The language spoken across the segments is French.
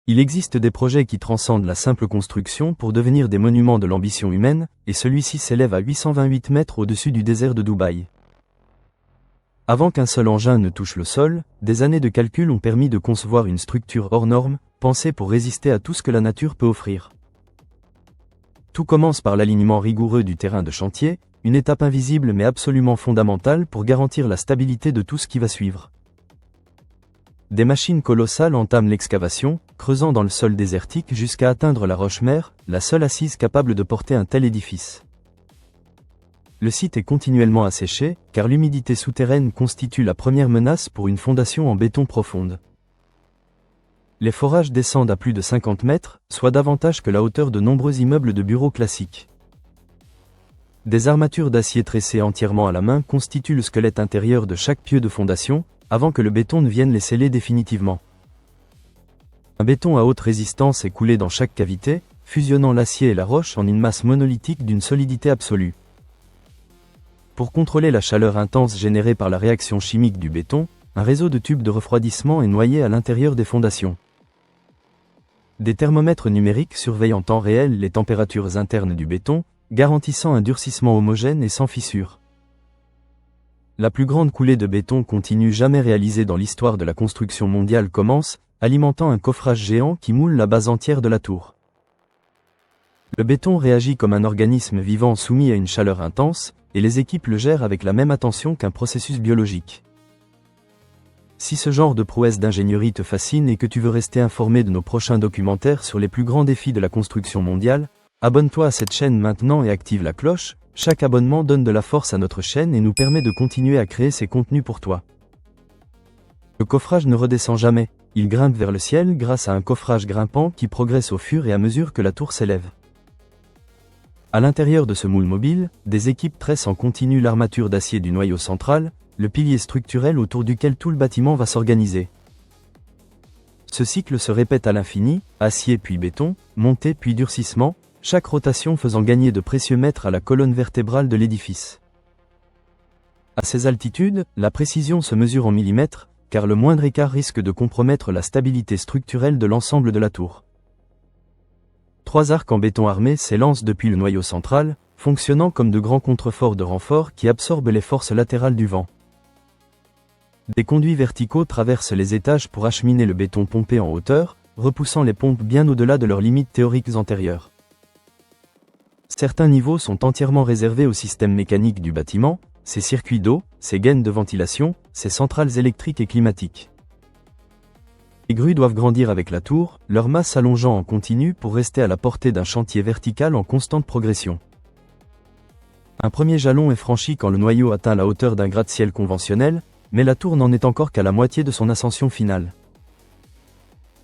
Il existe des projets qui transcendent la simple construction pour devenir des monuments de l'ambition humaine, et celui-ci s'élève à 828 mètres au-dessus du désert de Dubaï. Avant qu'un seul engin ne touche le sol, des années de calcul ont permis de concevoir une structure hors norme, pensée pour résister à tout ce que la nature peut offrir. Tout commence par l'alignement rigoureux du terrain de chantier, une étape invisible mais absolument fondamentale pour garantir la stabilité de tout ce qui va suivre. Des machines colossales entament l'excavation, creusant dans le sol désertique jusqu'à atteindre la roche-mère, la seule assise capable de porter un tel édifice. Le site est continuellement asséché, car l'humidité souterraine constitue la première menace pour une fondation en béton profonde. Les forages descendent à plus de 50 mètres, soit davantage que la hauteur de nombreux immeubles de bureaux classiques. Des armatures d'acier tressées entièrement à la main constituent le squelette intérieur de chaque pieu de fondation, avant que le béton ne vienne les sceller définitivement. Un béton à haute résistance est coulé dans chaque cavité, fusionnant l'acier et la roche en une masse monolithique d'une solidité absolue. Pour contrôler la chaleur intense générée par la réaction chimique du béton, un réseau de tubes de refroidissement est noyé à l'intérieur des fondations. Des thermomètres numériques surveillent en temps réel les températures internes du béton, garantissant un durcissement homogène et sans fissure. La plus grande coulée de béton continue jamais réalisée dans l'histoire de la construction mondiale commence, alimentant un coffrage géant qui moule la base entière de la tour. Le béton réagit comme un organisme vivant soumis à une chaleur intense, et les équipes le gèrent avec la même attention qu'un processus biologique. Si ce genre de prouesse d'ingénierie te fascine et que tu veux rester informé de nos prochains documentaires sur les plus grands défis de la construction mondiale, abonne-toi à cette chaîne maintenant et active la cloche. Chaque abonnement donne de la force à notre chaîne et nous permet de continuer à créer ces contenus pour toi. Le coffrage ne redescend jamais, il grimpe vers le ciel grâce à un coffrage grimpant qui progresse au fur et à mesure que la tour s'élève. À l'intérieur de ce moule mobile, des équipes tressent en continu l'armature d'acier du noyau central, le pilier structurel autour duquel tout le bâtiment va s'organiser. Ce cycle se répète à l'infini, acier puis béton, montée puis durcissement, chaque rotation faisant gagner de précieux mètres à la colonne vertébrale de l'édifice. À ces altitudes, la précision se mesure en millimètres, car le moindre écart risque de compromettre la stabilité structurelle de l'ensemble de la tour. 3 arcs en béton armé s'élancent depuis le noyau central, fonctionnant comme de grands contreforts de renfort qui absorbent les forces latérales du vent. Des conduits verticaux traversent les étages pour acheminer le béton pompé en hauteur, repoussant les pompes bien au-delà de leurs limites théoriques antérieures. Certains niveaux sont entièrement réservés au système mécanique du bâtiment, ses circuits d'eau, ses gaines de ventilation, ses centrales électriques et climatiques. Les grues doivent grandir avec la tour, leur masse s'allongeant en continu pour rester à la portée d'un chantier vertical en constante progression. Un premier jalon est franchi quand le noyau atteint la hauteur d'un gratte-ciel conventionnel, mais la tour n'en est encore qu'à la moitié de son ascension finale.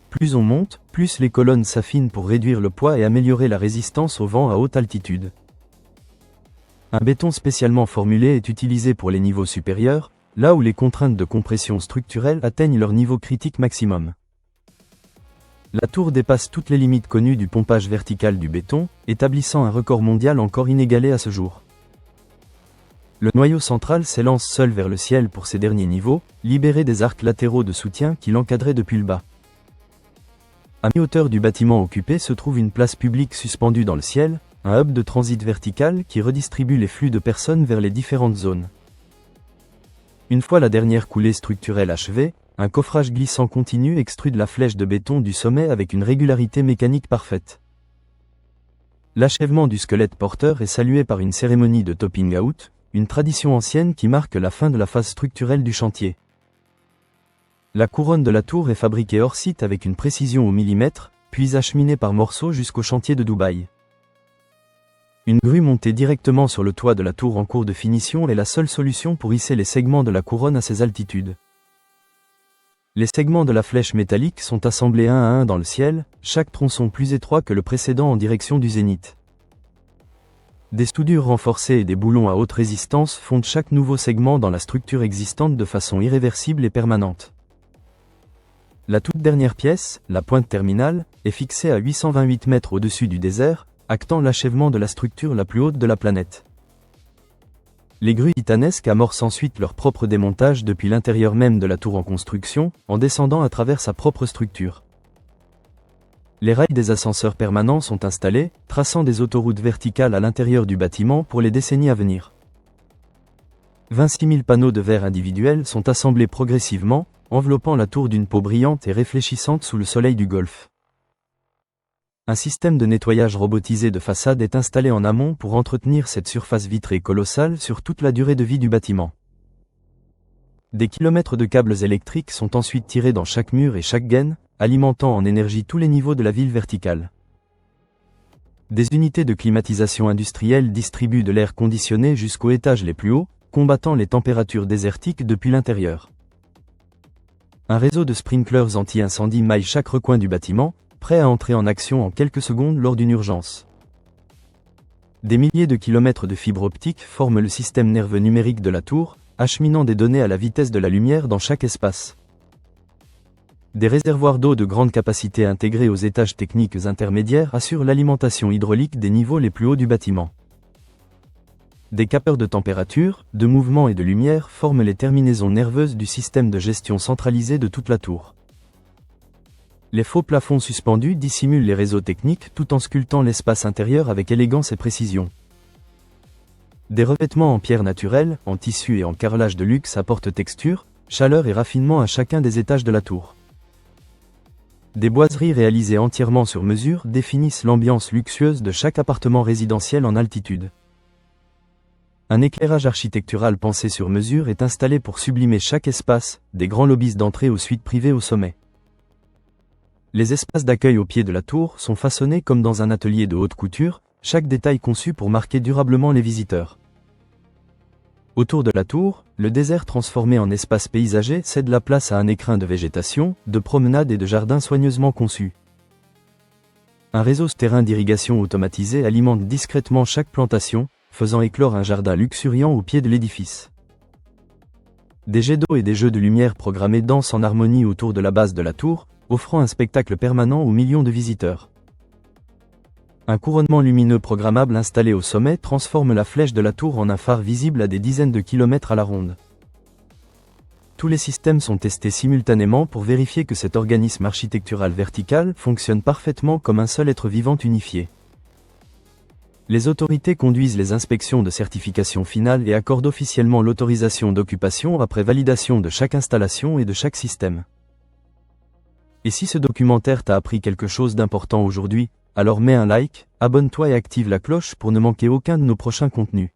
Plus on monte, plus les colonnes s'affinent pour réduire le poids et améliorer la résistance au vent à haute altitude. Un béton spécialement formulé est utilisé pour les niveaux supérieurs, là où les contraintes de compression structurelle atteignent leur niveau critique maximum. La tour dépasse toutes les limites connues du pompage vertical du béton, établissant un record mondial encore inégalé à ce jour. Le noyau central s'élance seul vers le ciel pour ces derniers niveaux, libéré des arcs latéraux de soutien qui l'encadraient depuis le bas. À mi-hauteur du bâtiment occupé se trouve une place publique suspendue dans le ciel, un hub de transit vertical qui redistribue les flux de personnes vers les différentes zones. Une fois la dernière coulée structurelle achevée, un coffrage glissant continu extrude la flèche de béton du sommet avec une régularité mécanique parfaite. L'achèvement du squelette porteur est salué par une cérémonie de topping out, une tradition ancienne qui marque la fin de la phase structurelle du chantier. La couronne de la tour est fabriquée hors site avec une précision au millimètre, puis acheminée par morceaux jusqu'au chantier de Dubaï. Une grue montée directement sur le toit de la tour en cours de finition est la seule solution pour hisser les segments de la couronne à ces altitudes. Les segments de la flèche métallique sont assemblés un à un dans le ciel, chaque tronçon plus étroit que le précédent en direction du zénith. Des soudures renforcées et des boulons à haute résistance fondent chaque nouveau segment dans la structure existante de façon irréversible et permanente. La toute dernière pièce, la pointe terminale, est fixée à 828 mètres au-dessus du désert, actant l'achèvement de la structure la plus haute de la planète. Les grues titanesques amorcent ensuite leur propre démontage depuis l'intérieur même de la tour en construction, en descendant à travers sa propre structure. Les rails des ascenseurs permanents sont installés, traçant des autoroutes verticales à l'intérieur du bâtiment pour les décennies à venir. 26 000 panneaux de verre individuels sont assemblés progressivement, enveloppant la tour d'une peau brillante et réfléchissante sous le soleil du Golfe. Un système de nettoyage robotisé de façade est installé en amont pour entretenir cette surface vitrée colossale sur toute la durée de vie du bâtiment. Des kilomètres de câbles électriques sont ensuite tirés dans chaque mur et chaque gaine, alimentant en énergie tous les niveaux de la ville verticale. Des unités de climatisation industrielle distribuent de l'air conditionné jusqu'aux étages les plus hauts, combattant les températures désertiques depuis l'intérieur. Un réseau de sprinklers anti-incendie maille chaque recoin du bâtiment, prêt à entrer en action en quelques secondes lors d'une urgence. Des milliers de kilomètres de fibres optiques forment le système nerveux numérique de la tour, acheminant des données à la vitesse de la lumière dans chaque espace. Des réservoirs d'eau de grande capacité intégrés aux étages techniques intermédiaires assurent l'alimentation hydraulique des niveaux les plus hauts du bâtiment. Des capteurs de température, de mouvement et de lumière forment les terminaisons nerveuses du système de gestion centralisé de toute la tour. Les faux plafonds suspendus dissimulent les réseaux techniques tout en sculptant l'espace intérieur avec élégance et précision. Des revêtements en pierre naturelle, en tissu et en carrelage de luxe apportent texture, chaleur et raffinement à chacun des étages de la tour. Des boiseries réalisées entièrement sur mesure définissent l'ambiance luxueuse de chaque appartement résidentiel en altitude. Un éclairage architectural pensé sur mesure est installé pour sublimer chaque espace, des grands lobbies d'entrée aux suites privées au sommet. Les espaces d'accueil au pied de la tour sont façonnés comme dans un atelier de haute couture, chaque détail conçu pour marquer durablement les visiteurs. Autour de la tour, le désert transformé en espace paysager cède la place à un écrin de végétation, de promenades et de jardins soigneusement conçus. Un réseau souterrain d'irrigation automatisé alimente discrètement chaque plantation, faisant éclore un jardin luxuriant au pied de l'édifice. Des jets d'eau et des jeux de lumière programmés dansent en harmonie autour de la base de la tour, offrant un spectacle permanent aux millions de visiteurs. Un couronnement lumineux programmable installé au sommet transforme la flèche de la tour en un phare visible à des dizaines de kilomètres à la ronde. Tous les systèmes sont testés simultanément pour vérifier que cet organisme architectural vertical fonctionne parfaitement comme un seul être vivant unifié. Les autorités conduisent les inspections de certification finale et accordent officiellement l'autorisation d'occupation après validation de chaque installation et de chaque système. Et si ce documentaire t'a appris quelque chose d'important aujourd'hui, alors mets un like, abonne-toi et active la cloche pour ne manquer aucun de nos prochains contenus.